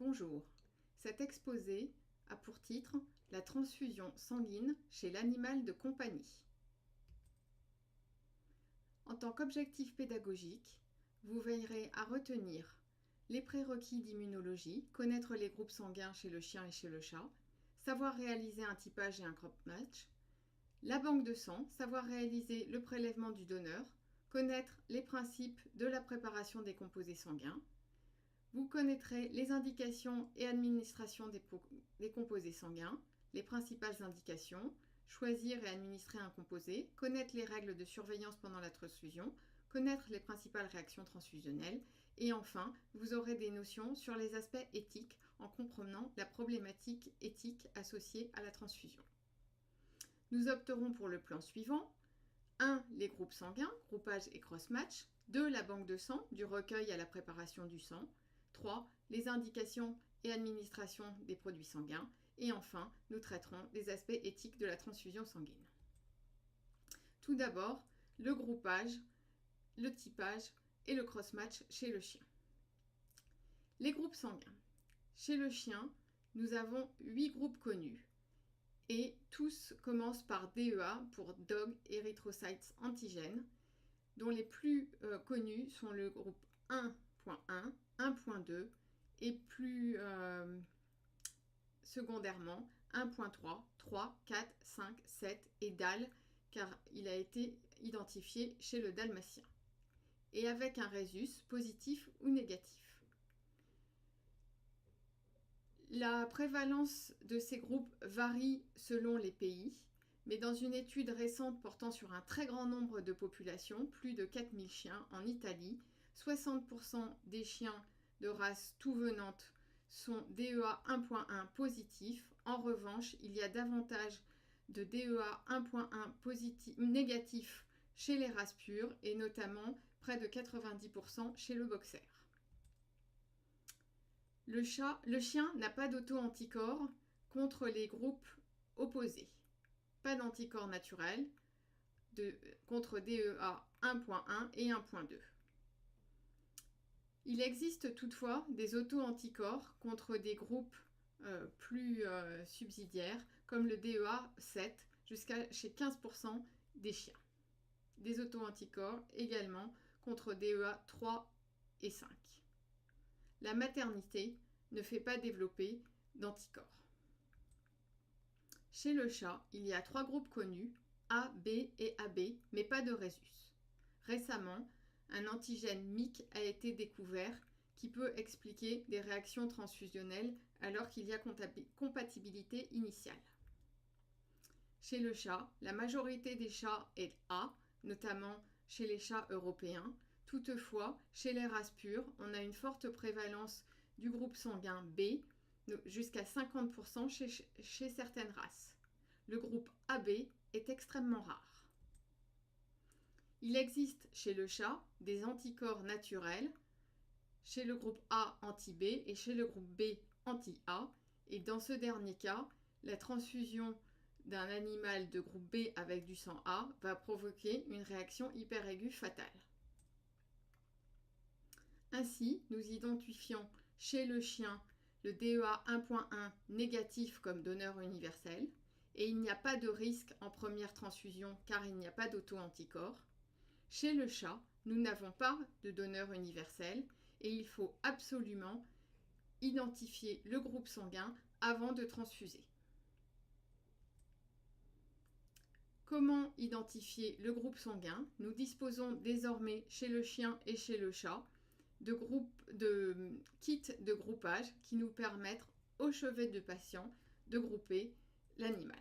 Bonjour. Cet exposé a pour titre « La transfusion sanguine chez l'animal de compagnie ». En tant qu'objectif pédagogique, vous veillerez à retenir les prérequis d'immunologie, connaître les groupes sanguins chez le chien et chez le chat, savoir réaliser un typage et un cross-match, la banque de sang, savoir réaliser le prélèvement du donneur, connaître les principes de la préparation des composés sanguins. Vous connaîtrez les indications et administrations des composés sanguins, les principales indications, choisir et administrer un composé, connaître les règles de surveillance pendant la transfusion, connaître les principales réactions transfusionnelles et enfin, vous aurez des notions sur les aspects éthiques en comprenant la problématique éthique associée à la transfusion. Nous opterons pour le plan suivant. 1. Les groupes sanguins, groupage et cross-match. 2. La banque de sang, du recueil à la préparation du sang. 3. Les indications et administration des produits sanguins. Et enfin, nous traiterons des aspects éthiques de la transfusion sanguine. Tout d'abord, le groupage, le typage et le cross-match chez le chien. Les groupes sanguins. Chez le chien, nous avons 8 groupes connus et tous commencent par DEA pour Dog Erythrocytes Antigen, dont les plus connus sont le groupe 1.1, 1.2 et plus secondairement 1.3, 3, 4, 5, 7 et DAL car il a été identifié chez le dalmatien et avec un rhésus positif ou négatif. La prévalence de ces groupes varie selon les pays, mais dans une étude récente portant sur un très grand nombre de populations, plus de 4000 chiens en Italie, 60% des chiens de race tout venante sont DEA 1.1 positifs. En revanche, il y a davantage de DEA 1.1 négatifs chez les races pures et notamment près de 90% chez le boxer. Le chien n'a pas d'auto-anticorps contre les groupes opposés. Pas d'anticorps naturels contre DEA 1.1 et 1.2. Il existe toutefois des auto-anticorps contre des groupes plus subsidiaires, comme le DEA 7, jusqu'à chez 15% des chiens. Des auto-anticorps également contre DEA 3 et 5. La maternité ne fait pas développer d'anticorps. Chez le chat, il y a 3 groupes connus, A, B et AB, mais pas de rhésus. Récemment, un antigène MYC a été découvert qui peut expliquer des réactions transfusionnelles alors qu'il y a compatibilité initiale. Chez le chat, la majorité des chats est A, notamment chez les chats européens. Toutefois, chez les races pures, on a une forte prévalence du groupe sanguin B, jusqu'à 50% chez certaines races. Le groupe AB est extrêmement rare. Il existe chez le chat des anticorps naturels, chez le groupe A anti-B et chez le groupe B anti-A. Et dans ce dernier cas, la transfusion d'un animal de groupe B avec du sang A va provoquer une réaction hyperaiguë fatale. Ainsi, nous identifions chez le chien le DEA 1.1 négatif comme donneur universel et il n'y a pas de risque en première transfusion car il n'y a pas d'auto-anticorps. Chez le chat, nous n'avons pas de donneur universel et il faut absolument identifier le groupe sanguin avant de transfuser. Comment identifier le groupe sanguin? Nous disposons désormais chez le chien et chez le chat de kits de groupage qui nous permettent au chevet de patient de grouper l'animal.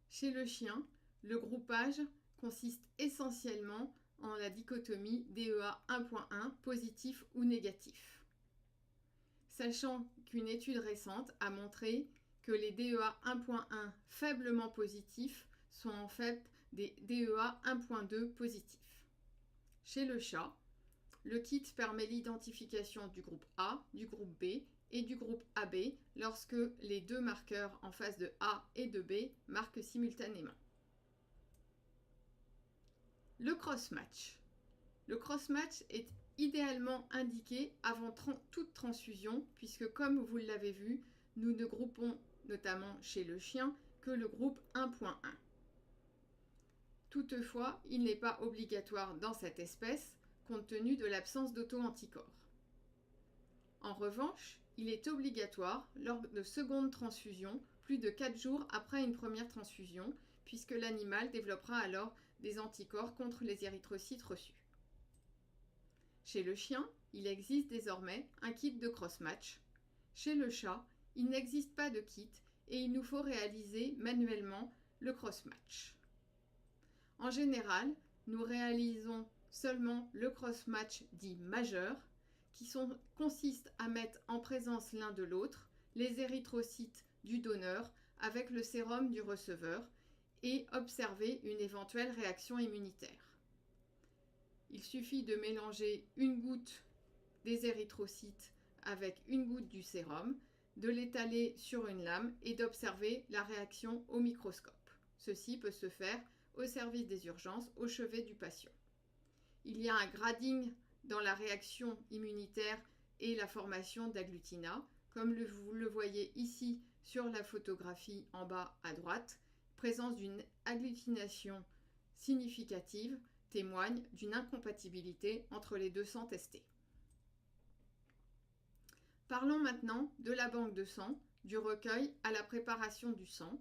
Chez le chien, le groupage consiste essentiellement en la dichotomie DEA 1.1 positif ou négatif. Sachant qu'une étude récente a montré que les DEA 1.1 faiblement positifs sont en fait des DEA 1.2 positifs. Chez le chat, le kit permet l'identification du groupe A, du groupe B et du groupe AB lorsque les deux marqueurs en face de A et de B marquent simultanément. Le cross-match. Le cross-match est idéalement indiqué avant toute transfusion, puisque comme vous l'avez vu, nous ne groupons notamment chez le chien que le groupe 1.1. Toutefois, il n'est pas obligatoire dans cette espèce, compte tenu de l'absence d'auto-anticorps. En revanche, il est obligatoire lors de seconde transfusion, plus de 4 jours après une première transfusion, puisque l'animal développera alors des anticorps contre les érythrocytes reçus. Chez le chien, il existe désormais un kit de cross-match. Chez le chat, il n'existe pas de kit et il nous faut réaliser manuellement le cross-match. En général, nous réalisons seulement le cross-match dit majeur, qui consiste à mettre en présence l'un de l'autre les érythrocytes du donneur avec le sérum du receveur et observer une éventuelle réaction immunitaire. Il suffit de mélanger une goutte des érythrocytes avec une goutte du sérum, de l'étaler sur une lame et d'observer la réaction au microscope. Ceci peut se faire au service des urgences au chevet du patient. Il y a un grading dans la réaction immunitaire et la formation d'agglutinat, comme vous le voyez ici sur la photographie en bas à droite. Présence d'une agglutination significative témoigne d'une incompatibilité entre les deux sangs testés. Parlons maintenant de la banque de sang, du recueil à la préparation du sang.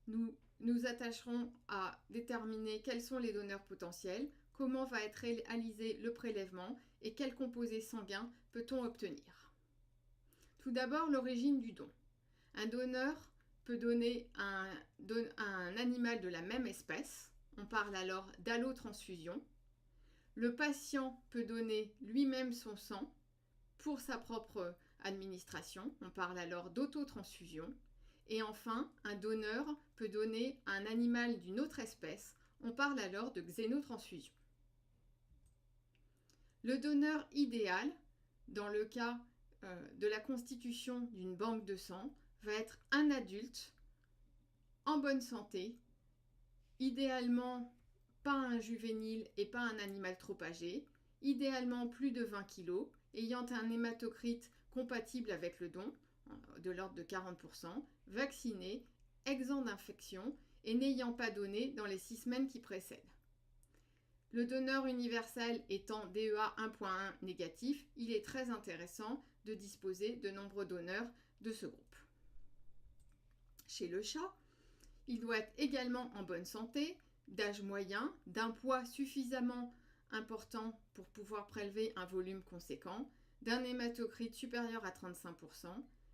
Nous nous attacherons à déterminer quels sont les donneurs potentiels, comment va être réalisé le prélèvement et quels composés sanguins peut-on obtenir. Tout d'abord, l'origine du don. Un donneur peut donner un animal de la même espèce, on parle alors d'allotransfusion. Le patient peut donner lui-même son sang pour sa propre administration, on parle alors d'autotransfusion. Et enfin, un donneur peut donner un animal d'une autre espèce, on parle alors de xénotransfusion. Le donneur idéal, dans le cas de la constitution d'une banque de sang, va être un adulte en bonne santé, idéalement pas un juvénile et pas un animal trop âgé, idéalement plus de 20 kg, ayant un hématocrite compatible avec le don, de l'ordre de 40%, vacciné, exempt d'infection et n'ayant pas donné dans les 6 semaines qui précèdent. Le donneur universel étant DEA 1.1 négatif, il est très intéressant de disposer de nombreux donneurs de ce groupe. Chez le chat, il doit être également en bonne santé, d'âge moyen, d'un poids suffisamment important pour pouvoir prélever un volume conséquent, d'un hématocrite supérieur à 35%,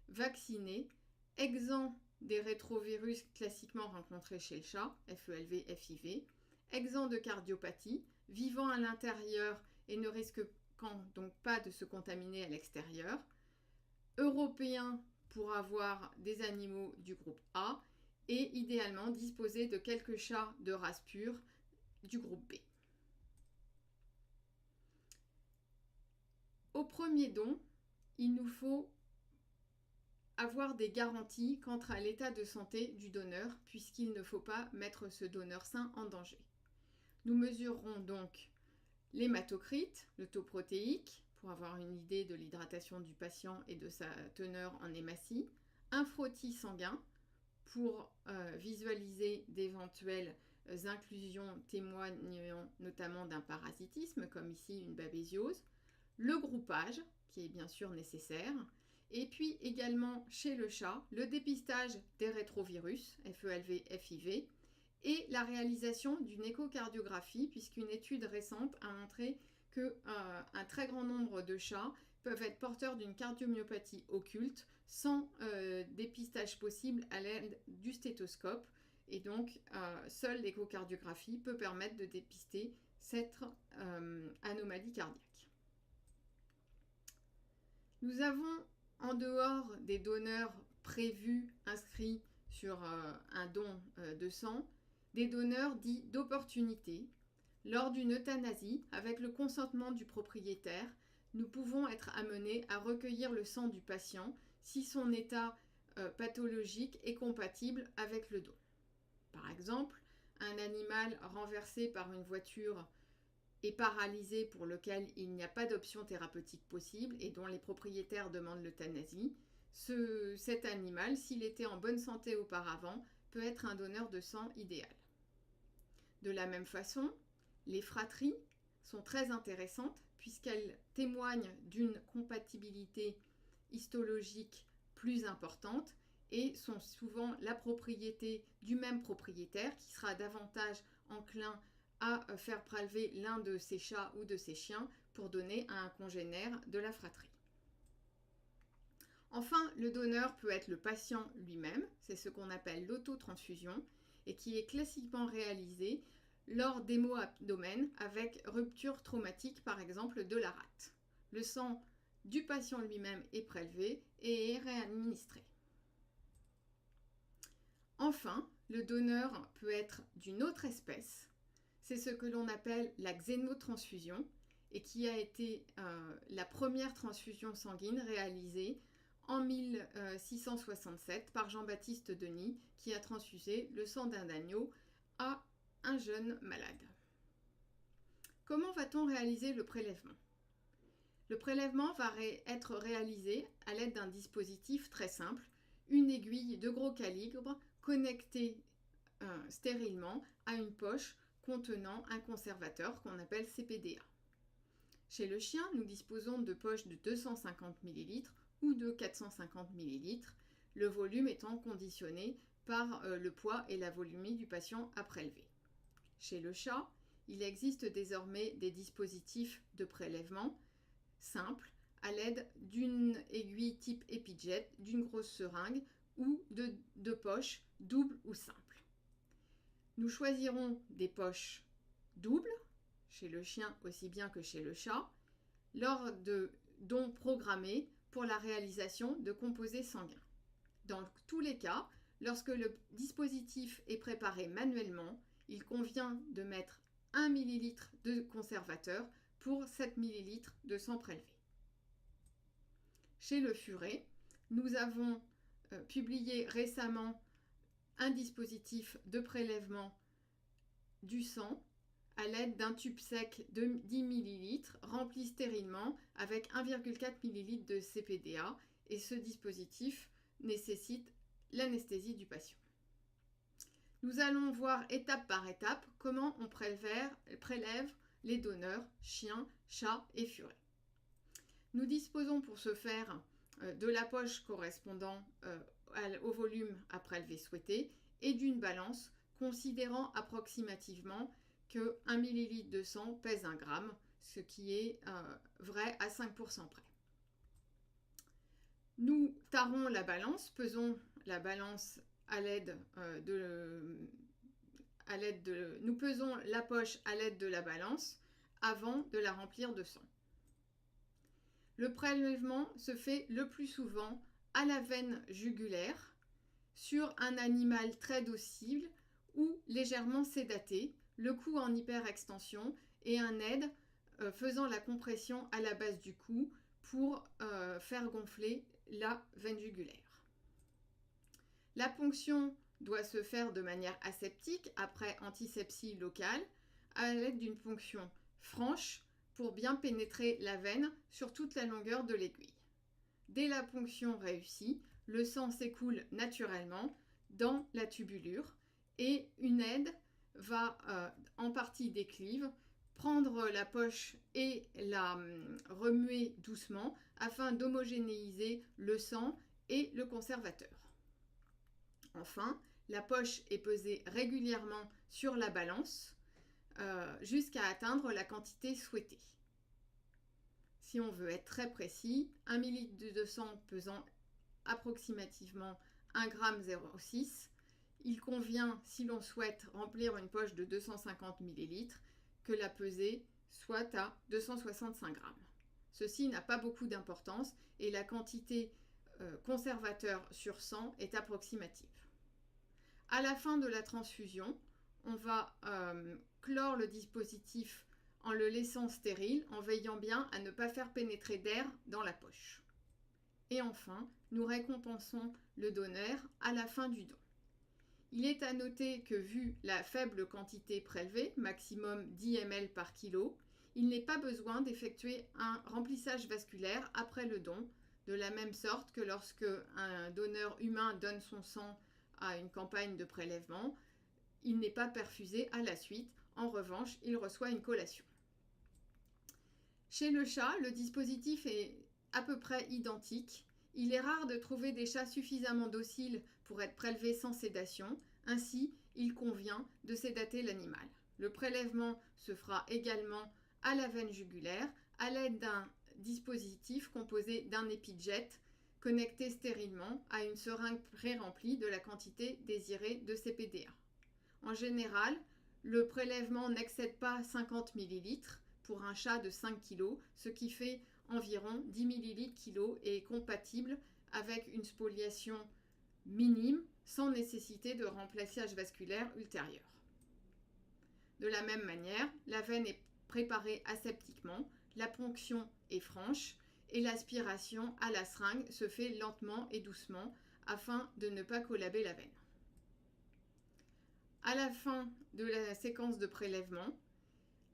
vacciné, exempt des rétrovirus classiquement rencontrés chez le chat, FELV, FIV, exempt de cardiopathie, vivant à l'intérieur et ne risquant donc pas de se contaminer à l'extérieur, européen pour avoir des animaux du groupe A et idéalement disposer de quelques chats de race pure du groupe B. Au premier don, il nous faut avoir des garanties quant à l'état de santé du donneur, puisqu'il ne faut pas mettre ce donneur sain en danger. Nous mesurerons donc l'hématocrite, le taux protéique, pour avoir une idée de l'hydratation du patient et de sa teneur en hématie, un frottis sanguin pour visualiser d'éventuelles inclusions témoignant notamment d'un parasitisme, comme ici une babésiose, le groupage, qui est bien sûr nécessaire, et puis également chez le chat, le dépistage des rétrovirus, FELV, FIV, et la réalisation d'une échocardiographie, puisqu'une étude récente a montré qu'un très grand nombre de chats peuvent être porteurs d'une cardiomyopathie occulte sans dépistage possible à l'aide du stéthoscope. Et donc, seule l'échocardiographie peut permettre de dépister cette anomalie cardiaque. Nous avons, en dehors des donneurs prévus, inscrits sur un don de sang, des donneurs dits d'opportunité. Lors d'une euthanasie, avec le consentement du propriétaire, nous pouvons être amenés à recueillir le sang du patient si son état pathologique est compatible avec le don. Par exemple, un animal renversé par une voiture est paralysé, pour lequel il n'y a pas d'option thérapeutique possible et dont les propriétaires demandent l'euthanasie, cet animal, s'il était en bonne santé auparavant, peut être un donneur de sang idéal. De la même façon, les fratries sont très intéressantes puisqu'elles témoignent d'une compatibilité histologique plus importante et sont souvent la propriété du même propriétaire qui sera davantage enclin à faire prélever l'un de ses chats ou de ses chiens pour donner à un congénère de la fratrie. Enfin, le donneur peut être le patient lui-même, c'est ce qu'on appelle l'autotransfusion et qui est classiquement réalisé lors d'hémo-abdomène avec rupture traumatique par exemple de la rate. Le sang du patient lui-même est prélevé et est réadministré. Enfin, le donneur peut être d'une autre espèce, c'est ce que l'on appelle la xénotransfusion et qui a été la première transfusion sanguine réalisée en 1667 par Jean-Baptiste Denis qui a transfusé le sang d'un agneau à un jeune malade. Comment va-t-on réaliser le prélèvement ? Le prélèvement va être réalisé à l'aide d'un dispositif très simple, une aiguille de gros calibre connectée stérilement à une poche contenant un conservateur qu'on appelle CPDA. Chez le chien, nous disposons de poches de 250 ml ou de 450 ml, le volume étant conditionné par le poids et la volumie du patient à prélever. Chez le chat, il existe désormais des dispositifs de prélèvement simples à l'aide d'une aiguille type EpiJet, d'une grosse seringue ou de poches doubles ou simples. Nous choisirons des poches doubles, chez le chien aussi bien que chez le chat, lors de dons programmés pour la réalisation de composés sanguins. Dans tous les cas, lorsque le dispositif est préparé manuellement, il convient de mettre 1 ml de conservateur pour 7 ml de sang prélevé. Chez le furet, nous avons publié récemment un dispositif de prélèvement du sang à l'aide d'un tube sec de 10 ml rempli stérilement avec 1,4 ml de CPDA et ce dispositif nécessite l'anesthésie du patient. Nous allons voir étape par étape comment on prélève les donneurs chiens, chats et furets. Nous disposons pour ce faire de la poche correspondant au volume à prélever souhaité et d'une balance considérant approximativement que 1 ml de sang pèse 1 gramme, ce qui est vrai à 5% près. Nous tarons la balance, pesons la balance nous pesons la poche à l'aide de la balance avant de la remplir de sang. Le prélèvement se fait le plus souvent à la veine jugulaire sur un animal très docile ou légèrement sédaté, le cou en hyperextension et un aide faisant la compression à la base du cou pour faire gonfler la veine jugulaire. La ponction doit se faire de manière aseptique après antisepsie locale à l'aide d'une ponction franche pour bien pénétrer la veine sur toute la longueur de l'aiguille. Dès la ponction réussie, le sang s'écoule naturellement dans la tubulure et une aide va en partie déclive prendre la poche et la remuer doucement afin d'homogénéiser le sang et le conservateur. Enfin, la poche est pesée régulièrement sur la balance jusqu'à atteindre la quantité souhaitée. Si on veut être très précis, 1 ml de sang pesant approximativement 1,06 g, il convient, si l'on souhaite remplir une poche de 250 ml, que la pesée soit à 265 g. Ceci n'a pas beaucoup d'importance et la quantité conservateur sur 100 est approximative. À la fin de la transfusion, on va clore le dispositif en le laissant stérile, en veillant bien à ne pas faire pénétrer d'air dans la poche. Et enfin, nous récompensons le donneur à la fin du don. Il est à noter que vu la faible quantité prélevée, maximum 10 ml par kilo, il n'est pas besoin d'effectuer un remplissage vasculaire après le don, de la même sorte que lorsque un donneur humain donne son sang à une campagne de prélèvement, il n'est pas perfusé à la suite. En revanche, il reçoit une collation. Chez le chat, le dispositif est à peu près identique. Il est rare de trouver des chats suffisamment dociles pour être prélevés sans sédation. Ainsi, il convient de sédater l'animal. Le prélèvement se fera également à la veine jugulaire à l'aide d'un dispositif composé d'un épidjet connecté stérilement à une seringue pré-remplie de la quantité désirée de CPDA. En général, le prélèvement n'excède pas 50 ml pour un chat de 5 kg, ce qui fait environ 10 ml/kg et est compatible avec une spoliation minime sans nécessité de remplissage vasculaire ultérieur. De la même manière, la veine est préparée aseptiquement, la ponction est franche et l'aspiration à la seringue se fait lentement et doucement afin de ne pas collaber la veine. À la fin de la séquence de prélèvement,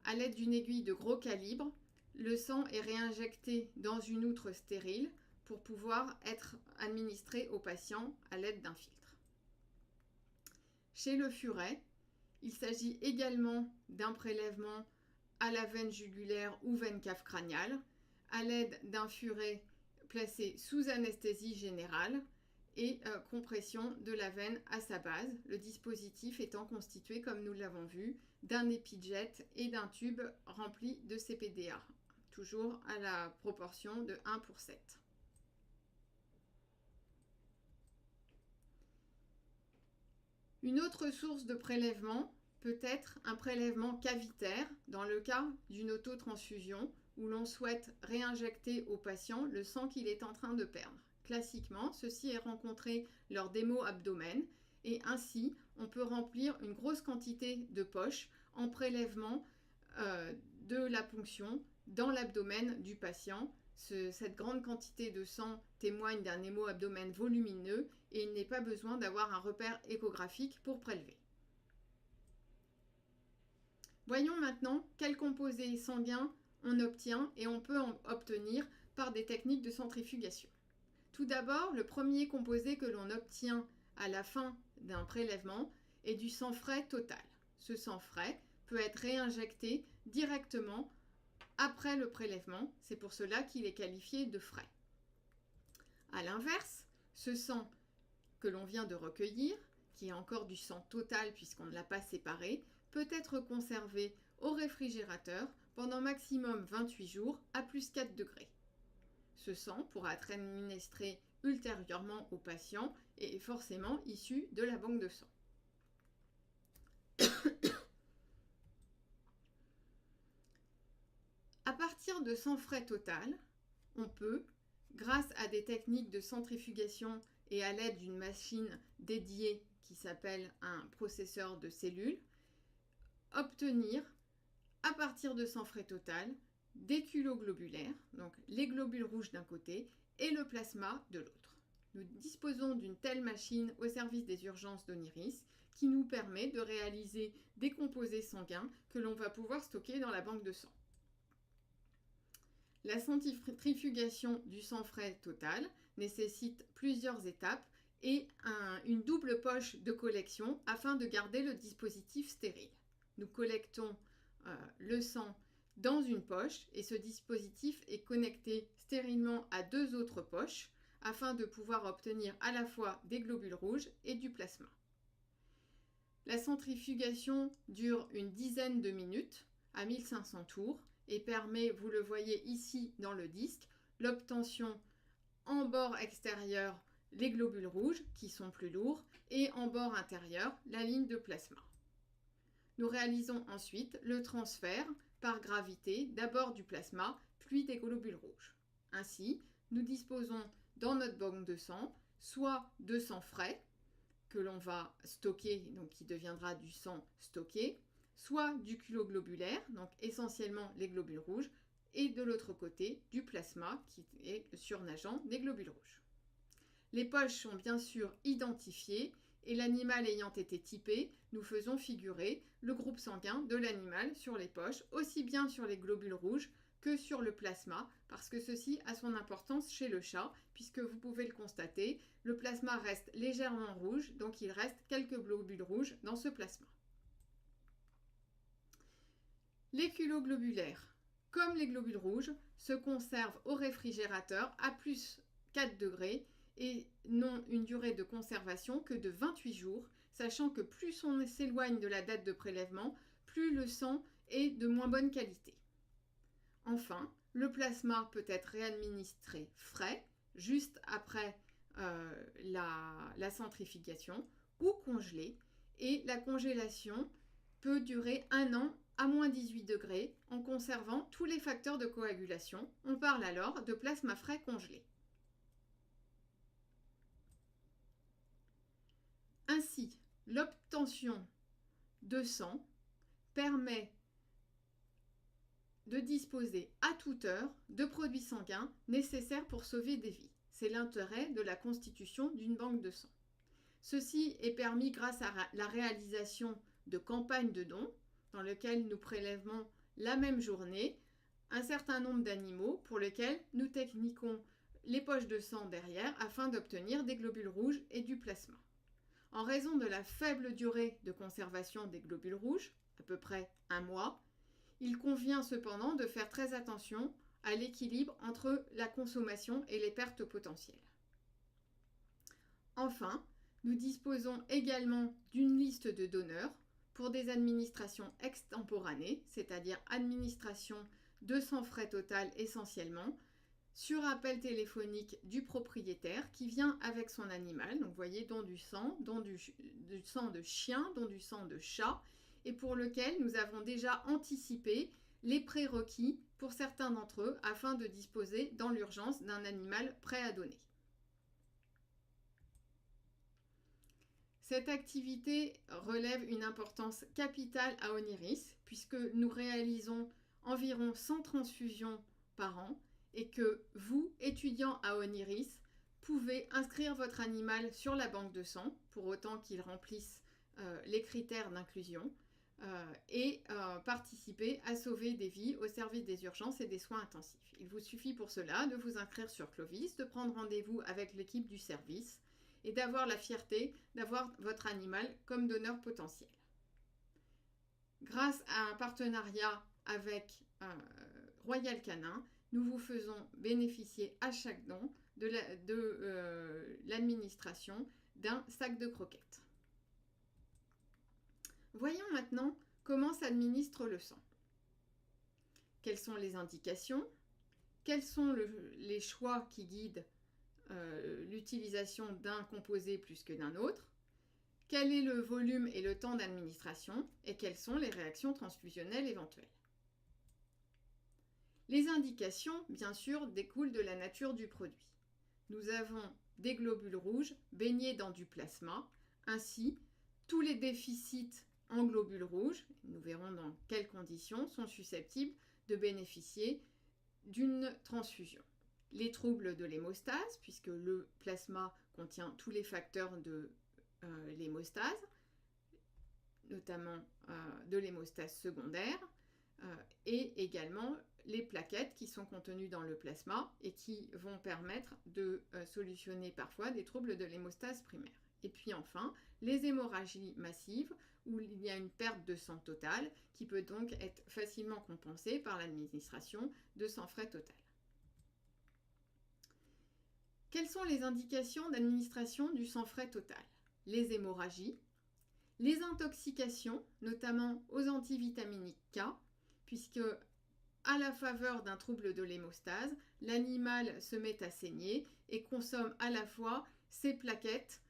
à l'aide d'une aiguille de gros calibre, le sang est réinjecté dans une outre stérile pour pouvoir être administré au patient à l'aide d'un filtre. Chez le furet, il s'agit également d'un prélèvement à la veine jugulaire ou veine cave crâniale, à l'aide d'un furet placé sous anesthésie générale et compression de la veine à sa base, le dispositif étant constitué, comme nous l'avons vu, d'un épidjet et d'un tube rempli de CPDA, toujours à la proportion de 1:7. Une autre source de prélèvement peut être un prélèvement cavitaire dans le cas d'une autotransfusion où l'on souhaite réinjecter au patient le sang qu'il est en train de perdre. Classiquement, ceci est rencontré lors d'hémo-abdomen et ainsi on peut remplir une grosse quantité de poches en prélèvement de la ponction dans l'abdomen du patient. Cette grande quantité de sang témoigne d'un hémo-abdomen volumineux et il n'est pas besoin d'avoir un repère échographique pour prélever. Voyons maintenant quels composés sanguins on obtient et on peut en obtenir par des techniques de centrifugation. Tout d'abord, le premier composé que l'on obtient à la fin d'un prélèvement est du sang frais total. Ce sang frais peut être réinjecté directement après le prélèvement, c'est pour cela qu'il est qualifié de frais. A l'inverse, ce sang que l'on vient de recueillir, qui est encore du sang total puisqu'on ne l'a pas séparé, peut être conservé au réfrigérateur pendant maximum 28 jours à plus 4 degrés. Ce sang pourra être administré ultérieurement au patient et est forcément issu de la banque de sang. À partir de sang frais total, on peut, grâce à des techniques de centrifugation et à l'aide d'une machine dédiée qui s'appelle un processeur de cellules, obtenir, à partir de sang frais total, des culots globulaires, donc les globules rouges d'un côté et le plasma de l'autre. Nous disposons d'une telle machine au service des urgences d'Oniris qui nous permet de réaliser des composés sanguins que l'on va pouvoir stocker dans la banque de sang. La centrifugation du sang frais total nécessite plusieurs étapes et une double poche de collection afin de garder le dispositif stérile. Nous collectons le sang dans une poche et ce dispositif est connecté stérilement à 2 autres poches afin de pouvoir obtenir à la fois des globules rouges et du plasma. La centrifugation dure une dizaine de minutes à 1500 tours et permet, vous le voyez ici dans le disque, l'obtention en bord extérieur les globules rouges qui sont plus lourds et en bord intérieur la ligne de plasma. Nous réalisons ensuite le transfert par gravité d'abord du plasma puis des globules rouges. Ainsi, nous disposons dans notre banque de sang soit de sang frais que l'on va stocker, donc qui deviendra du sang stocké, soit du culot globulaire, donc essentiellement les globules rouges, et de l'autre côté du plasma qui est surnageant des globules rouges. Les poches sont bien sûr identifiées et l'animal ayant été typé, nous faisons figurer le groupe sanguin de l'animal sur les poches, aussi bien sur les globules rouges que sur le plasma, parce que ceci a son importance chez le chat, puisque vous pouvez le constater, le plasma reste légèrement rouge, donc il reste quelques globules rouges dans ce plasma. Les culots globulaires, comme les globules rouges, se conservent au réfrigérateur à plus 4 degrés et n'ont une durée de conservation que de 28 jours, sachant que plus on s'éloigne de la date de prélèvement, plus le sang est de moins bonne qualité. Enfin, le plasma peut être réadministré frais, juste après la centrifugation, ou congelé, et la congélation peut durer 1 an à moins 18 degrés en conservant tous les facteurs de coagulation. On parle alors de plasma frais congelé. Ainsi, l'obtention de sang permet de disposer à toute heure de produits sanguins nécessaires pour sauver des vies. C'est l'intérêt de la constitution d'une banque de sang. Ceci est permis grâce à la réalisation de campagnes de dons dans lesquelles nous prélèvons la même journée un certain nombre d'animaux pour lesquels nous techniquons les poches de sang derrière afin d'obtenir des globules rouges et du plasma. En raison de la faible durée de conservation des globules rouges, à peu près 1 mois, il convient cependant de faire très attention à l'équilibre entre la consommation et les pertes potentielles. Enfin, nous disposons également d'une liste de donneurs pour des administrations extemporanées, c'est-à-dire administration de sang frais total essentiellement, sur appel téléphonique du propriétaire qui vient avec son animal, donc vous voyez, dont du sang de chien, dont du sang de chat, et pour lequel nous avons déjà anticipé les prérequis pour certains d'entre eux afin de disposer dans l'urgence d'un animal prêt à donner. Cette activité relève une importance capitale à Oniris puisque nous réalisons environ 100 transfusions par an et que vous, étudiants à Oniris, pouvez inscrire votre animal sur la banque de sang pour autant qu'il remplisse les critères d'inclusion et participer à sauver des vies au service des urgences et des soins intensifs. Il vous suffit pour cela de vous inscrire sur Clovis, de prendre rendez-vous avec l'équipe du service et d'avoir la fierté d'avoir votre animal comme donneur potentiel. Grâce à un partenariat avec Royal Canin, nous vous faisons bénéficier à chaque don de l'administration d'un sac de croquettes. Voyons maintenant comment s'administre le sang. Quelles sont les indications? Quels sont les choix qui guident l'utilisation d'un composé plus que d'un autre? Quel est le volume et le temps d'administration? Et quelles sont les réactions transfusionnelles éventuelles? Les indications, bien sûr, découlent de la nature du produit. Nous avons des globules rouges baignés dans du plasma. Ainsi, tous les déficits en globules rouges, nous verrons dans quelles conditions, sont susceptibles de bénéficier d'une transfusion. Les troubles de l'hémostase, puisque le plasma contient tous les facteurs de l'hémostase, notamment de l'hémostase secondaire, et également les plaquettes qui sont contenues dans le plasma et qui vont permettre de solutionner parfois des troubles de l'hémostase primaire. Et puis enfin, les hémorragies massives où il y a une perte de sang totale qui peut donc être facilement compensée par l'administration de sang frais total. Quelles sont les indications d'administration du sang frais total? Les hémorragies, les intoxications, notamment aux antivitaminiques K, puisque à la faveur d'un trouble de l'hémostase, l'animal se met à saigner et consomme à la fois ses plaquettes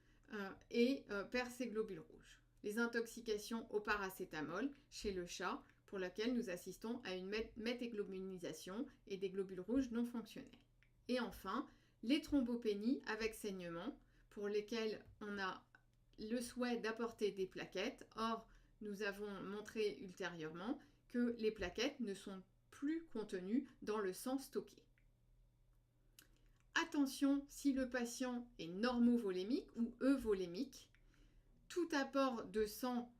et perd ses globules rouges. Les intoxications au paracétamol chez le chat, pour laquelle nous assistons à une méthéglobulinisation et des globules rouges non fonctionnels. Et enfin, les thrombopénies avec saignement, pour lesquelles on a le souhait d'apporter des plaquettes. Or, nous avons montré ultérieurement que les plaquettes ne sont plus contenues dans le sang stocké. Attention, si le patient est normovolémique ou euvolémique, tout apport de sang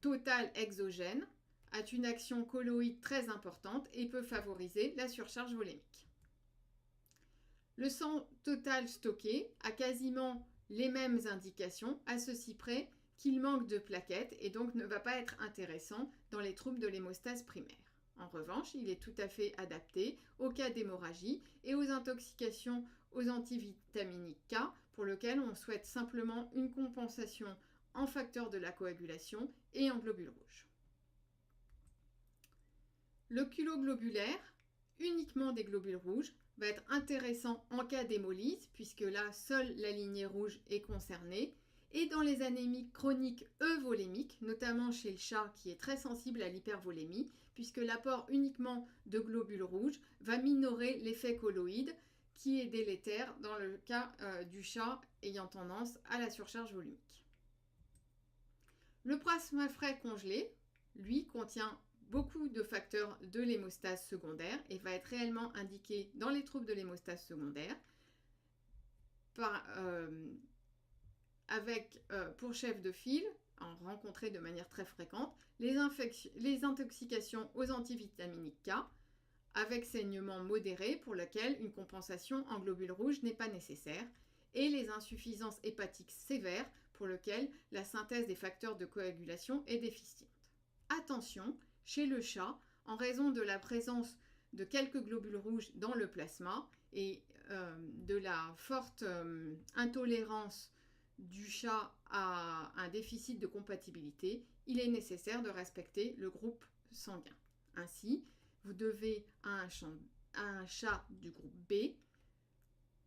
total exogène a une action colloïde très importante et peut favoriser la surcharge volémique. Le sang total stocké a quasiment les mêmes indications, à ceci près qu'il manque de plaquettes et donc ne va pas être intéressant dans les troubles de l'hémostase primaire. En revanche, il est tout à fait adapté au cas d'hémorragie et aux intoxications aux antivitaminiques K, pour lequel on souhaite simplement une compensation en facteur de la coagulation et en globules rouges. Le culot globulaire, uniquement des globules rouges, va être intéressant en cas d'hémolyse, puisque là, seule la lignée rouge est concernée, et dans les anémies chroniques euvolémiques, notamment chez le chat qui est très sensible à l'hypervolémie, puisque l'apport uniquement de globules rouges va minorer l'effet colloïde, qui est délétère dans le cas du chat ayant tendance à la surcharge volumique. Le plasma frais congelé, lui, contient beaucoup de facteurs de l'hémostase secondaire et va être réellement indiqué dans les troubles de l'hémostase secondaire avec pour chef de file, rencontré de manière très fréquente, les intoxications aux antivitaminiques K avec saignement modéré pour lequel une compensation en globules rouges n'est pas nécessaire, et les insuffisances hépatiques sévères pour lesquelles la synthèse des facteurs de coagulation est déficiente. Attention, chez le chat, en raison de la présence de quelques globules rouges dans le plasma et de la forte intolérance du chat à un déficit de compatibilité, il est nécessaire de respecter le groupe sanguin. Ainsi, vous devez à un chat du groupe B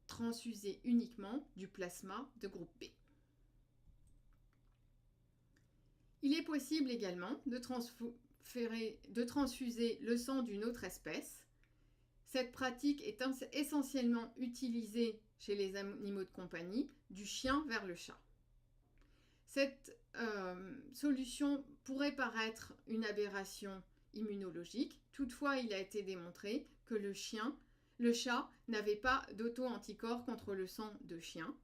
transfuser uniquement du plasma de groupe B. Il est possible également de transfuser le sang d'une autre espèce. Cette pratique est essentiellement utilisée chez les animaux de compagnie, du chien vers le chat. Cette solution pourrait paraître une aberration immunologique, toutefois il a été démontré que le chat n'avait pas d'auto-anticorps contre le sang de chien.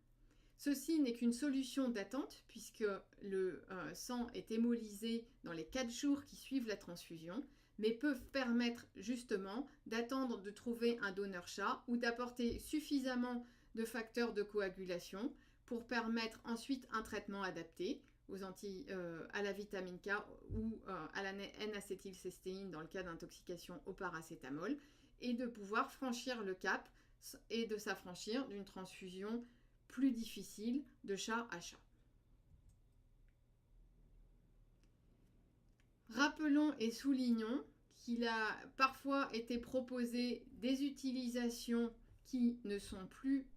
Ceci n'est qu'une solution d'attente puisque le sang est hémolysé dans les 4 jours qui suivent la transfusion, mais peuvent permettre justement d'attendre de trouver un donneur chat ou d'apporter suffisamment de facteurs de coagulation pour permettre ensuite un traitement adapté à la vitamine K ou à la N-acétylcystéine dans le cas d'intoxication au paracétamol, et de pouvoir franchir le cap et de s'affranchir d'une transfusion plus difficile de chat à chat. Rappelons et soulignons qu'il a parfois été proposé des utilisations qui ne sont plus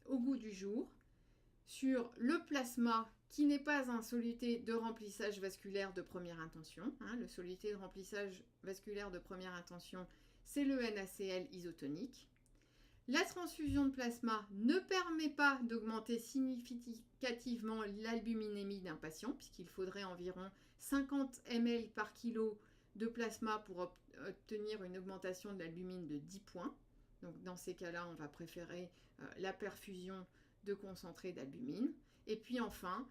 au goût du jour sur le plasma qui n'est pas un soluté de remplissage vasculaire de première intention. Le soluté de remplissage vasculaire de première intention, c'est le NaCl isotonique. La transfusion de plasma ne permet pas d'augmenter significativement l'albuminémie d'un patient, puisqu'il faudrait environ 50 ml par kilo de plasma pour obtenir une augmentation de l'albumine de 10 points. Donc dans ces cas-là, on va préférer la perfusion de concentré d'albumine. Et puis enfin,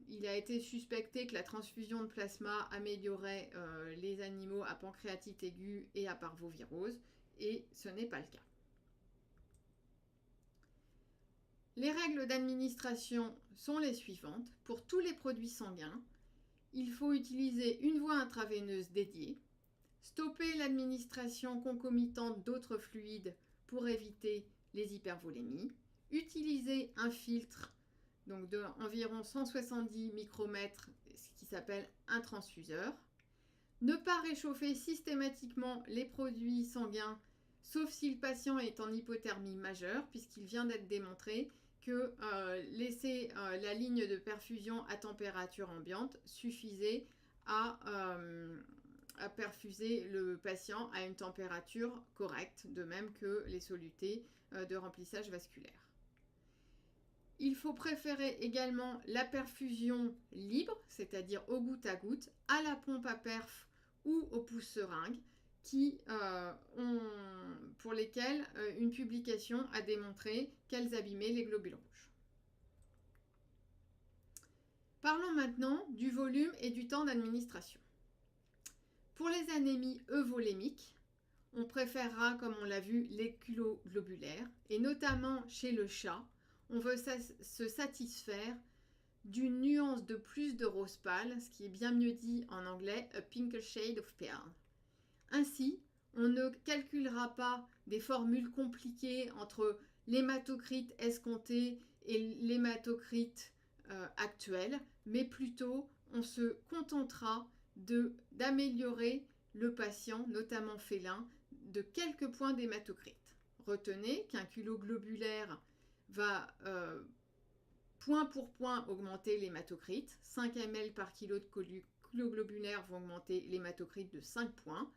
il a été suspecté que la transfusion de plasma améliorait les animaux à pancréatite aiguë et à parvovirose, et ce n'est pas le cas. Les règles d'administration sont les suivantes. Pour tous les produits sanguins, il faut utiliser une voie intraveineuse dédiée, stopper l'administration concomitante d'autres fluides pour éviter les hypervolémies, utiliser un filtre donc d'environ 170 micromètres, ce qui s'appelle un transfuseur, ne pas réchauffer systématiquement les produits sanguins, sauf si le patient est en hypothermie majeure, puisqu'il vient d'être démontré que laisser la ligne de perfusion à température ambiante suffisait à perfuser le patient à une température correcte, de même que les solutés de remplissage vasculaire. Il faut préférer également la perfusion libre, c'est-à-dire au goutte à goutte, à la pompe à perf ou au pouce-seringue, pour lesquelles une publication a démontré qu'elles abîmaient les globules rouges. Parlons maintenant du volume et du temps d'administration. Pour les anémies euvolémiques, on préférera, comme on l'a vu, les culoglobulaires, et notamment chez le chat, on veut se satisfaire d'une nuance de plus de rose pâle, ce qui est bien mieux dit en anglais, a pinker shade of pale. Ainsi, on ne calculera pas des formules compliquées entre l'hématocrite escompté et l'hématocrite actuel, mais plutôt on se contentera d'améliorer le patient, notamment félin, de quelques points d'hématocrite. Retenez qu'un culoglobulaire va point pour point augmenter l'hématocrite. 5 ml par kilo de culoglobulaire vont augmenter l'hématocrite de 5 points.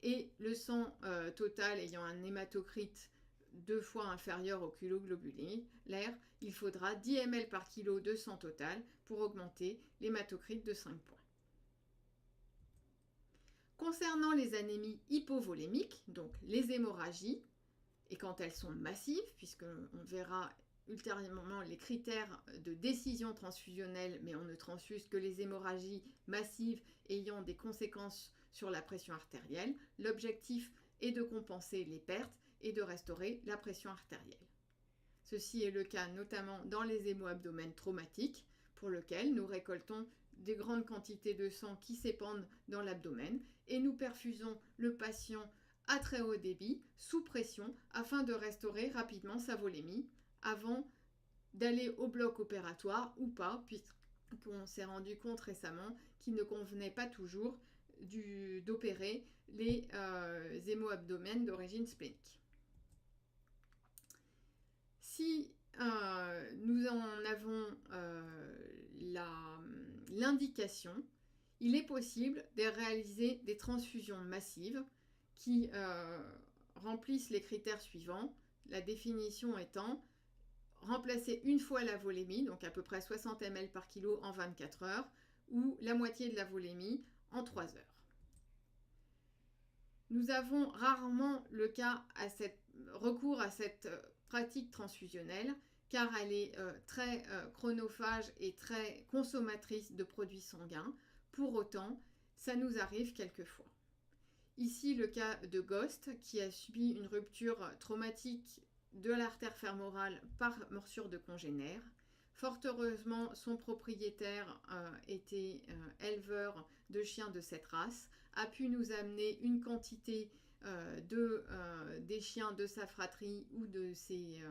Et le sang total ayant un hématocrite 2 fois inférieur au culoglobulaire, il faudra 10 ml par kilo de sang total pour augmenter l'hématocrite de 5 points. Concernant les anémies hypovolémiques, donc les hémorragies, et quand elles sont massives, puisqu'on verra ultérieurement les critères de décision transfusionnelle, mais on ne transfuse que les hémorragies massives ayant des conséquences sur la pression artérielle, l'objectif est de compenser les pertes et de restaurer la pression artérielle. Ceci est le cas notamment dans les hémoabdomènes traumatiques, pour lesquels nous récoltons des grandes quantités de sang qui s'épandent dans l'abdomen et nous perfusons le patient à très haut débit, sous pression, afin de restaurer rapidement sa volémie avant d'aller au bloc opératoire ou pas, puisqu'on s'est rendu compte récemment qu'il ne convenait pas toujours d'opérer les hémoabdomènes d'origine splénique. Si nous en avons l'indication, il est possible de réaliser des transfusions massives qui remplissent les critères suivants, la définition étant remplacer une fois la volémie, donc à peu près 60 ml par kilo en 24 heures, ou la moitié de la volémie en 3 heures. Nous avons rarement recours à cette pratique transfusionnelle, car elle est très chronophage et très consommatrice de produits sanguins. Pour autant, ça nous arrive quelquefois. Ici, le cas de Ghost, qui a subi une rupture traumatique de l'artère fémorale par morsure de congénère. Fort heureusement, son propriétaire était éleveur de chiens de cette race, a pu nous amener une quantité des chiens de sa fratrie ou de ses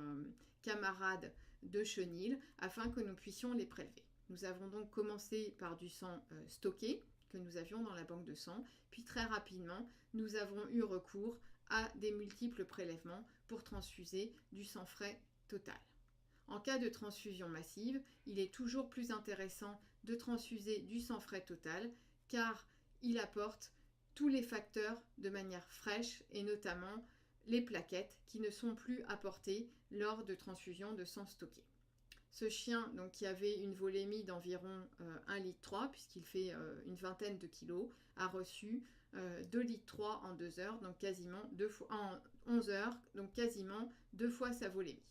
camarades de chenil afin que nous puissions les prélever. Nous avons donc commencé par du sang stocké que nous avions dans la banque de sang, puis très rapidement, nous avons eu recours à des multiples prélèvements pour transfuser du sang frais total. En cas de transfusion massive, il est toujours plus intéressant de transfuser du sang frais total car il apporte tous les facteurs de manière fraîche et notamment les plaquettes qui ne sont plus apportées lors de transfusion de sang stocké. Ce chien, donc, qui avait une volémie d'environ 1,3 litre puisqu'il fait une vingtaine de kilos, a reçu 2,3 litres en 2 heures, donc quasiment en 11 heures, donc quasiment 2 fois sa volémie.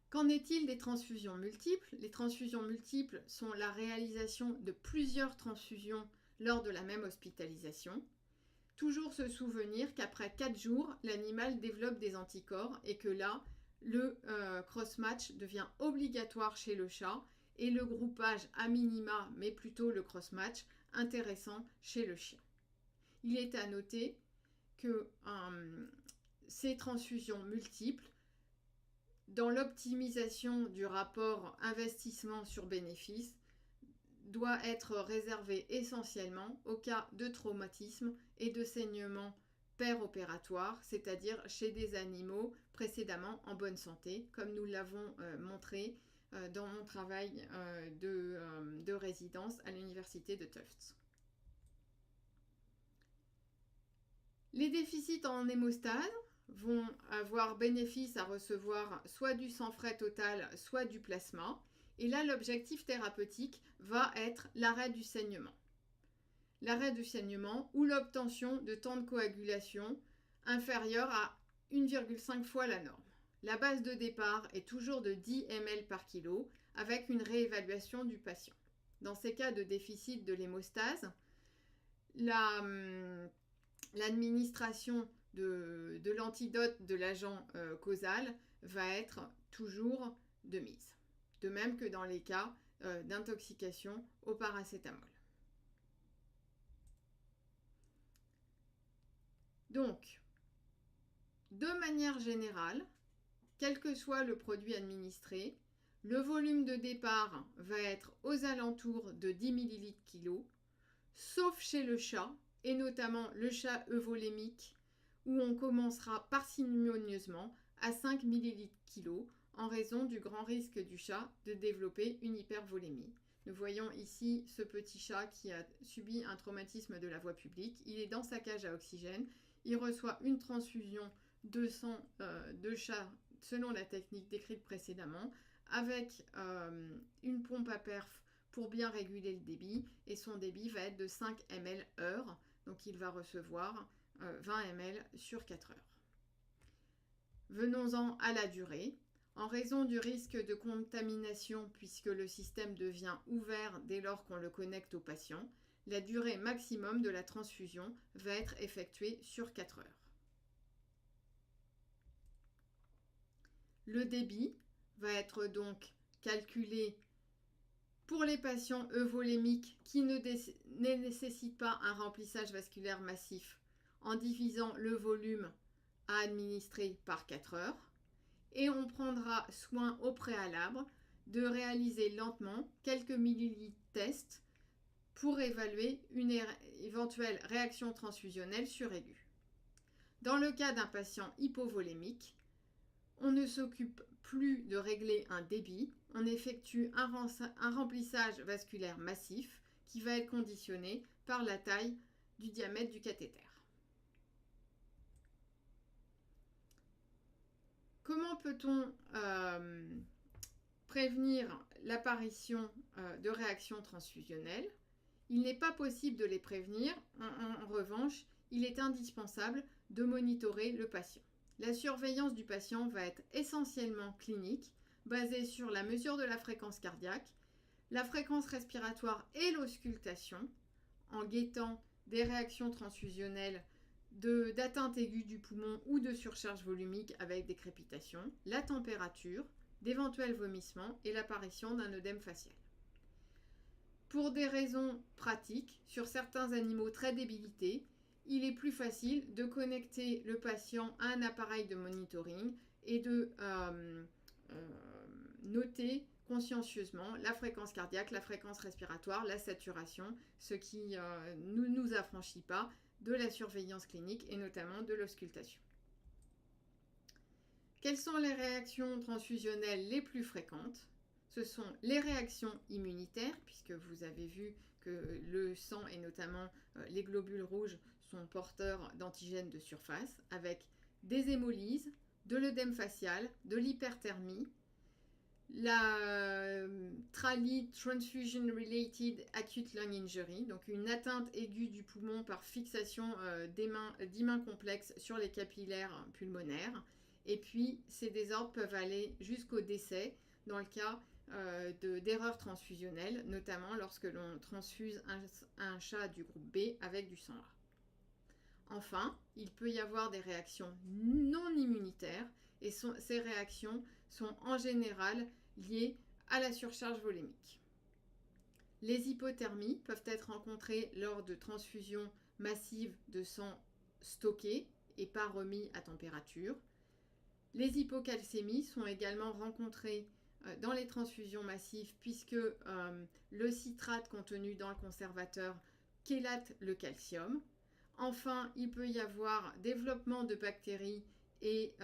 Qu'en est-il des transfusions multiples? Les transfusions multiples sont la réalisation de plusieurs transfusions lors de la même hospitalisation. Toujours se souvenir qu'après 4 jours, l'animal développe des anticorps et que là, le cross-match devient obligatoire chez le chat et le groupage à minima, mais plutôt le cross-match, intéressant chez le chien. Il est à noter que ces transfusions multiples, dans l'optimisation du rapport investissement sur bénéfice, doit être réservé essentiellement au cas de traumatisme et de saignement péropératoire, c'est-à-dire chez des animaux précédemment en bonne santé, comme nous l'avons montré dans mon travail de résidence à l'université de Tufts. Les déficits en hémostase vont avoir bénéfice à recevoir soit du sang frais total, soit du plasma. Et là, l'objectif thérapeutique va être l'arrêt du saignement. L'arrêt du saignement ou l'obtention de temps de coagulation inférieur à 1,5 fois la norme. La base de départ est toujours de 10 ml par kilo avec une réévaluation du patient. Dans ces cas de déficit de l'hémostase, l'administration de l'antidote de l'agent causal va être toujours de mise. De même que dans les cas d'intoxication au paracétamol. Donc, de manière générale, quel que soit le produit administré, le volume de départ va être aux alentours de 10 ml/kg, sauf chez le chat, et notamment le chat euvolémique, où on commencera parcimonieusement à 5 ml/kg en raison du grand risque du chat de développer une hypervolémie. Nous voyons ici ce petit chat qui a subi un traumatisme de la voie publique. Il est dans sa cage à oxygène. Il reçoit une transfusion de sang de chat selon la technique décrite précédemment, avec une pompe à perf pour bien réguler le débit, et son débit va être de 5 ml/h, donc il va recevoir 20 ml sur 4 heures. Venons-en à la durée. En raison du risque de contamination, puisque le système devient ouvert dès lors qu'on le connecte au patient, la durée maximum de la transfusion va être effectuée sur 4 heures. Le débit va être donc calculé pour les patients euvolémiques qui ne nécessitent pas un remplissage vasculaire massif en divisant le volume à administrer par 4 heures. Et on prendra soin au préalable de réaliser lentement quelques millilitres tests pour évaluer une éventuelle réaction transfusionnelle suraiguë. Dans le cas d'un patient hypovolémique, on ne s'occupe plus de régler un débit, on effectue un remplissage vasculaire massif qui va être conditionné par la taille du diamètre du cathéter. Comment peut-on prévenir l'apparition de réactions transfusionnelles? Il n'est pas possible de les prévenir. En revanche, il est indispensable de monitorer le patient. La surveillance du patient va être essentiellement clinique, basée sur la mesure de la fréquence cardiaque, la fréquence respiratoire et l'auscultation, en guettant des réactions transfusionnelles d'atteinte aiguë du poumon ou de surcharge volumique avec des crépitations, la température, d'éventuels vomissements et l'apparition d'un œdème facial. Pour des raisons pratiques, sur certains animaux très débilités, il est plus facile de connecter le patient à un appareil de monitoring et de noter consciencieusement la fréquence cardiaque, la fréquence respiratoire, la saturation, ce qui ne nous affranchit pas de la surveillance clinique et notamment de l'auscultation. Quelles sont les réactions transfusionnelles les plus fréquentes? Ce sont les réactions immunitaires, puisque vous avez vu que le sang et notamment les globules rouges sont porteurs d'antigènes de surface, avec des hémolyses, de l'œdème facial, de l'hyperthermie, la TRALI, Transfusion Related Acute Lung Injury, donc une atteinte aiguë du poumon par fixation d'immuns complexes sur les capillaires pulmonaires. Et puis, ces désordres peuvent aller jusqu'au décès dans le cas d'erreurs transfusionnelles, notamment lorsque l'on transfuse un chat du groupe B avec du sang A. Enfin, il peut y avoir des réactions non immunitaires et ces réactions sont en général liées à la surcharge volémique. Les hypothermies peuvent être rencontrées lors de transfusions massives de sang stocké et pas remis à température. Les hypocalcémies sont également rencontrées dans les transfusions massives puisque le citrate contenu dans le conservateur chélate le calcium. Enfin, il peut y avoir développement de bactéries et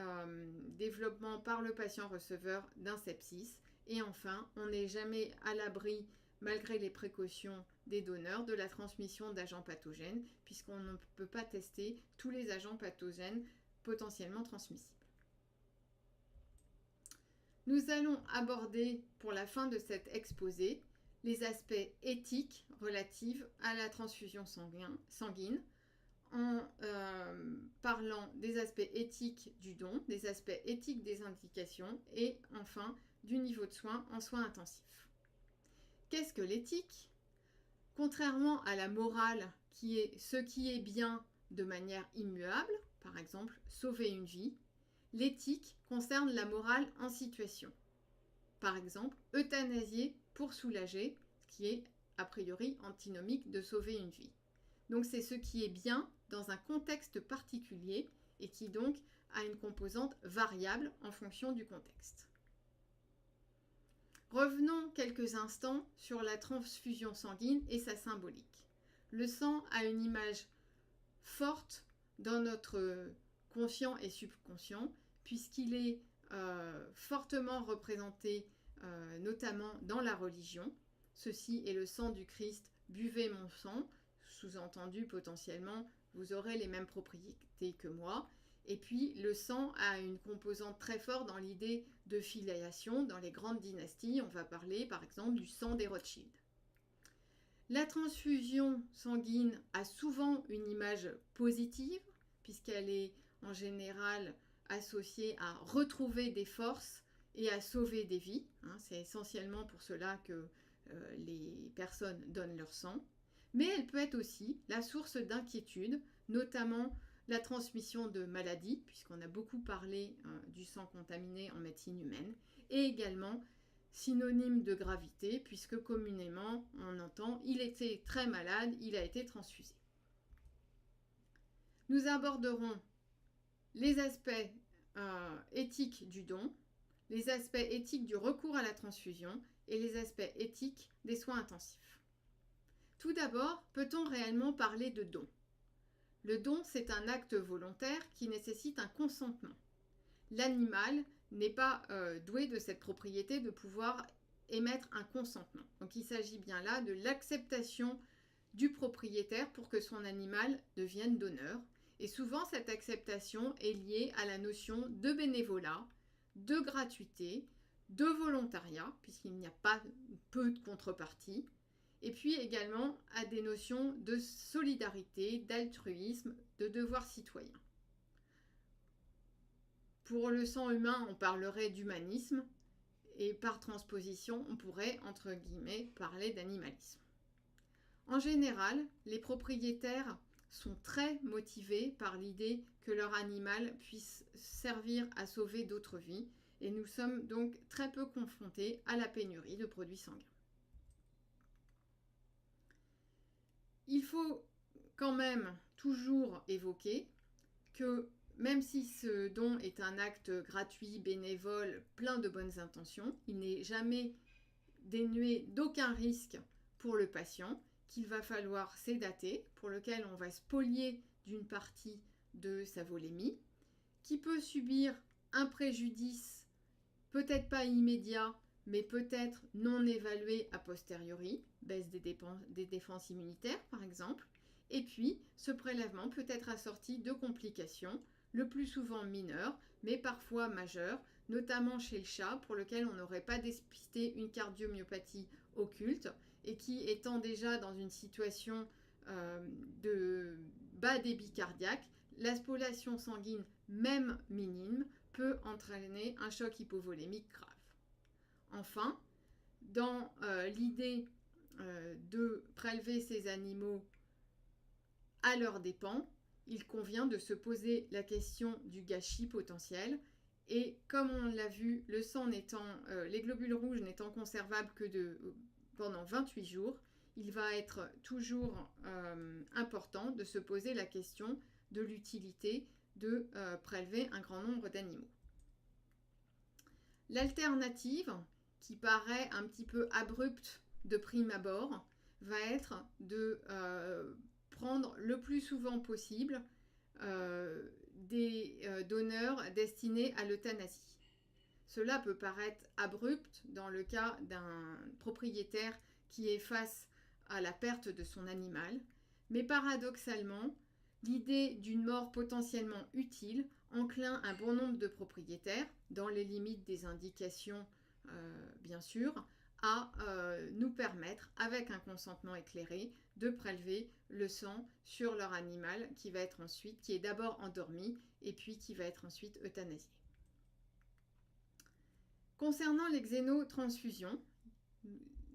développement par le patient receveur d'un sepsis. Et enfin, on n'est jamais à l'abri, malgré les précautions des donneurs, de la transmission d'agents pathogènes, puisqu'on ne peut pas tester tous les agents pathogènes potentiellement transmissibles. Nous allons aborder, pour la fin de cet exposé, les aspects éthiques relatifs à la transfusion sanguine, en parlant des aspects éthiques du don, des aspects éthiques des indications et enfin du niveau de soins en soins intensifs. Qu'est-ce que l'éthique? Contrairement à la morale, qui est ce qui est bien de manière immuable, par exemple sauver une vie, l'éthique concerne la morale en situation. Par exemple, euthanasier pour soulager, ce qui est a priori antinomique de sauver une vie. Donc c'est ce qui est bien dans un contexte particulier et qui donc a une composante variable en fonction du contexte. Revenons quelques instants sur la transfusion sanguine et sa symbolique. Le sang a une image forte dans notre conscient et subconscient puisqu'il est fortement représenté notamment dans la religion. Ceci est le sang du Christ, buvez mon sang, sous-entendu potentiellement, vous aurez les mêmes propriétés que moi. Et puis le sang a une composante très forte dans l'idée de filiation. Dans les grandes dynasties, on va parler par exemple du sang des Rothschild. La transfusion sanguine a souvent une image positive, puisqu'elle est en général associée à retrouver des forces et à sauver des vies. C'est essentiellement pour cela que les personnes donnent leur sang. Mais elle peut être aussi la source d'inquiétude, notamment la transmission de maladies, puisqu'on a beaucoup parlé du sang contaminé en médecine humaine, et également synonyme de gravité, puisque communément on entend « il était très malade, il a été transfusé ». Nous aborderons les aspects éthiques du don, les aspects éthiques du recours à la transfusion et les aspects éthiques des soins intensifs. Tout d'abord, peut-on réellement parler de don? Le don, c'est un acte volontaire qui nécessite un consentement. L'animal n'est pas doué de cette propriété de pouvoir émettre un consentement. Donc il s'agit bien là de l'acceptation du propriétaire pour que son animal devienne donneur. Et souvent, cette acceptation est liée à la notion de bénévolat, de gratuité, de volontariat, puisqu'il n'y a pas peu de contrepartie, et puis également à des notions de solidarité, d'altruisme, de devoir citoyen. Pour le sang humain, on parlerait d'humanisme, et par transposition, on pourrait, entre guillemets, parler d'animalisme. En général, les propriétaires sont très motivés par l'idée que leur animal puisse servir à sauver d'autres vies, et nous sommes donc très peu confrontés à la pénurie de produits sanguins. Il faut quand même toujours évoquer que même si ce don est un acte gratuit, bénévole, plein de bonnes intentions, il n'est jamais dénué d'aucun risque pour le patient, qu'il va falloir sédater, pour lequel on va spolier d'une partie de sa volémie, qui peut subir un préjudice, peut-être pas immédiat, mais peut-être non évalué a posteriori, baisse des défenses immunitaires par exemple, et puis ce prélèvement peut être assorti de complications, le plus souvent mineures, mais parfois majeures, notamment chez le chat, pour lequel on n'aurait pas dépisté une cardiomyopathie occulte, et qui étant déjà dans une situation de bas débit cardiaque, la spoliation sanguine, même minime, peut entraîner un choc hypovolémique grave. Enfin, dans l'idée de prélever ces animaux à leurs dépens, il convient de se poser la question du gâchis potentiel. Et comme on l'a vu, le sang les globules rouges n'étant conservables que pendant 28 jours, il va être toujours important de se poser la question de l'utilité de prélever un grand nombre d'animaux. L'alternative, qui paraît un petit peu abrupte de prime abord, va être de prendre le plus souvent possible des donneurs destinés à l'euthanasie. Cela peut paraître abrupt dans le cas d'un propriétaire qui est face à la perte de son animal, mais paradoxalement, l'idée d'une mort potentiellement utile enclin un bon nombre de propriétaires, dans les limites des indications bien sûr, à nous permettre, avec un consentement éclairé, de prélever le sang sur leur animal qui est d'abord endormi et puis qui va être ensuite euthanasié. Concernant les xénotransfusions,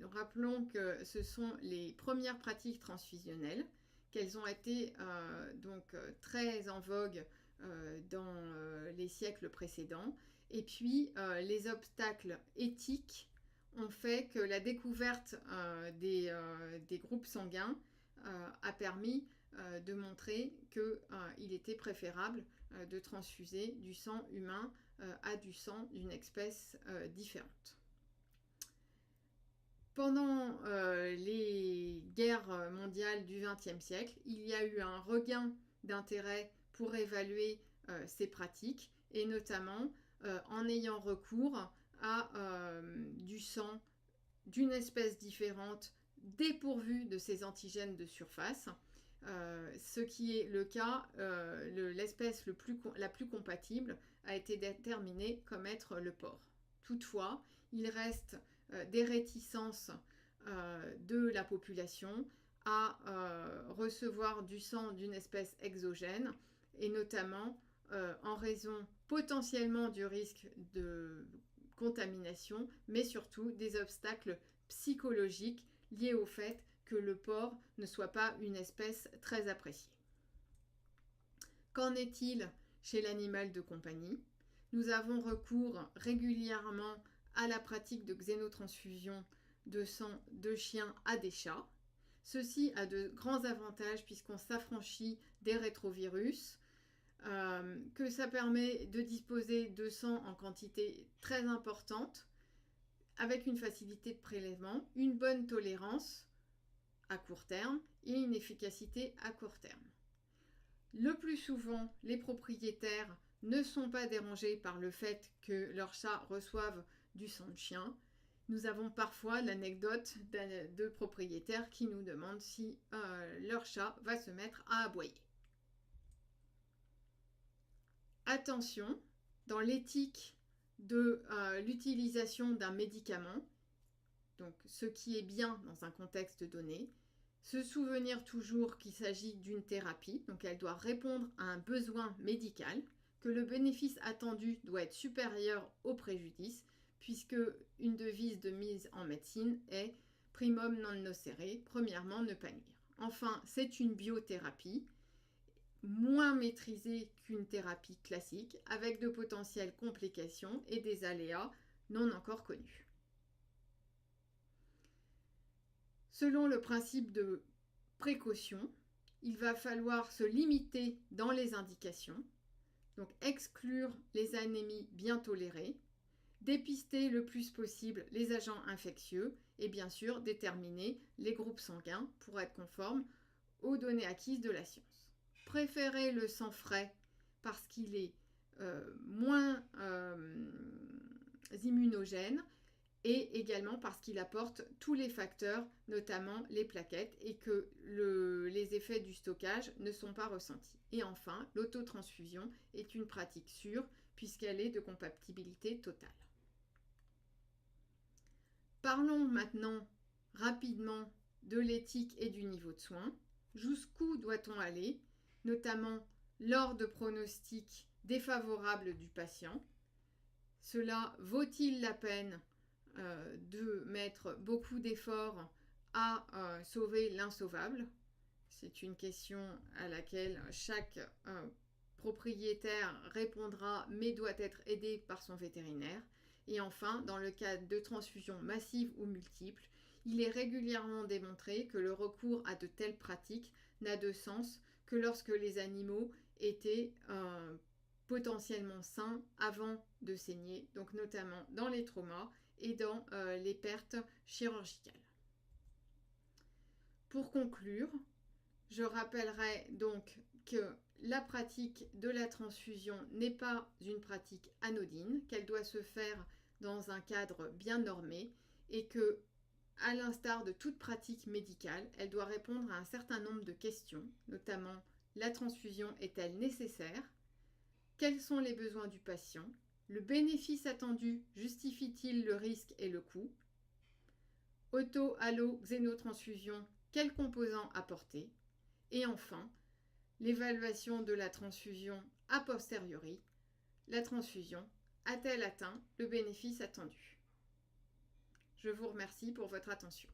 rappelons que ce sont les premières pratiques transfusionnelles, qu'elles ont été très en vogue dans les siècles précédents. Et puis, les obstacles éthiques ont fait que la découverte des groupes sanguins a permis de montrer qu'il était préférable de transfuser du sang humain à du sang d'une espèce différente. Pendant les guerres mondiales du XXe siècle, il y a eu un regain d'intérêt pour évaluer ces pratiques, et notamment en ayant recours à du sang d'une espèce différente dépourvue de ces antigènes de surface, ce qui est le cas, l'espèce la plus compatible a été déterminée comme être le porc. Toutefois, il reste des réticences de la population à recevoir du sang d'une espèce exogène, et notamment en raison potentiellement du risque de contamination, mais surtout des obstacles psychologiques liés au fait que le porc ne soit pas une espèce très appréciée. Qu'en est-il chez l'animal de compagnie? Nous avons recours régulièrement à la pratique de xénotransfusion de sang de chiens à des chats. Ceci a de grands avantages puisqu'on s'affranchit des rétrovirus, que ça permet de disposer de sang en quantité très importante, avec une facilité de prélèvement, une bonne tolérance à court terme et une efficacité à court terme. Le plus souvent, les propriétaires ne sont pas dérangés par le fait que leurs chats reçoivent du sang de chien. Nous avons parfois l'anecdote de propriétaires qui nous demandent si leur chat va se mettre à aboyer. Attention, dans l'éthique de l'utilisation d'un médicament, donc ce qui est bien dans un contexte donné, se souvenir toujours qu'il s'agit d'une thérapie, donc elle doit répondre à un besoin médical, que le bénéfice attendu doit être supérieur au préjudice, puisque une devise de mise en médecine est primum non nocere, premièrement ne pas nuire. Enfin, c'est une biothérapie, moins maîtrisée qu'une thérapie classique, avec de potentielles complications et des aléas non encore connus. Selon le principe de précaution, il va falloir se limiter dans les indications, donc exclure les anémies bien tolérées, dépister le plus possible les agents infectieux et bien sûr déterminer les groupes sanguins pour être conformes aux données acquises de la science. Préférer le sang frais parce qu'il est moins immunogène, et également parce qu'il apporte tous les facteurs, notamment les plaquettes, et que les effets du stockage ne sont pas ressentis. Et enfin, l'autotransfusion est une pratique sûre puisqu'elle est de compatibilité totale. Parlons maintenant rapidement de l'éthique et du niveau de soins. Jusqu'où doit-on aller, notamment lors de pronostics défavorables du patient? Cela vaut-il la peine de mettre beaucoup d'efforts à sauver l'insauvable? C'est une question à laquelle chaque propriétaire répondra, mais doit être aidé par son vétérinaire. Et enfin, dans le cas de transfusions massives ou multiples, il est régulièrement démontré que le recours à de telles pratiques n'a de sens que lorsque les animaux étaient potentiellement sains avant de saigner, donc notamment dans les traumas et dans les pertes chirurgicales. Pour conclure, je rappellerai donc que la pratique de la transfusion n'est pas une pratique anodine, qu'elle doit se faire dans un cadre bien normé et que, à l'instar de toute pratique médicale, elle doit répondre à un certain nombre de questions, notamment la transfusion est-elle nécessaire? Quels sont les besoins du patient? Le bénéfice attendu justifie-t-il le risque et le coût? Auto-allo-xénotransfusion, quels composants apporter? Et enfin, l'évaluation de la transfusion a posteriori. La transfusion A-t-elle atteint le bénéfice attendu? Je vous remercie pour votre attention.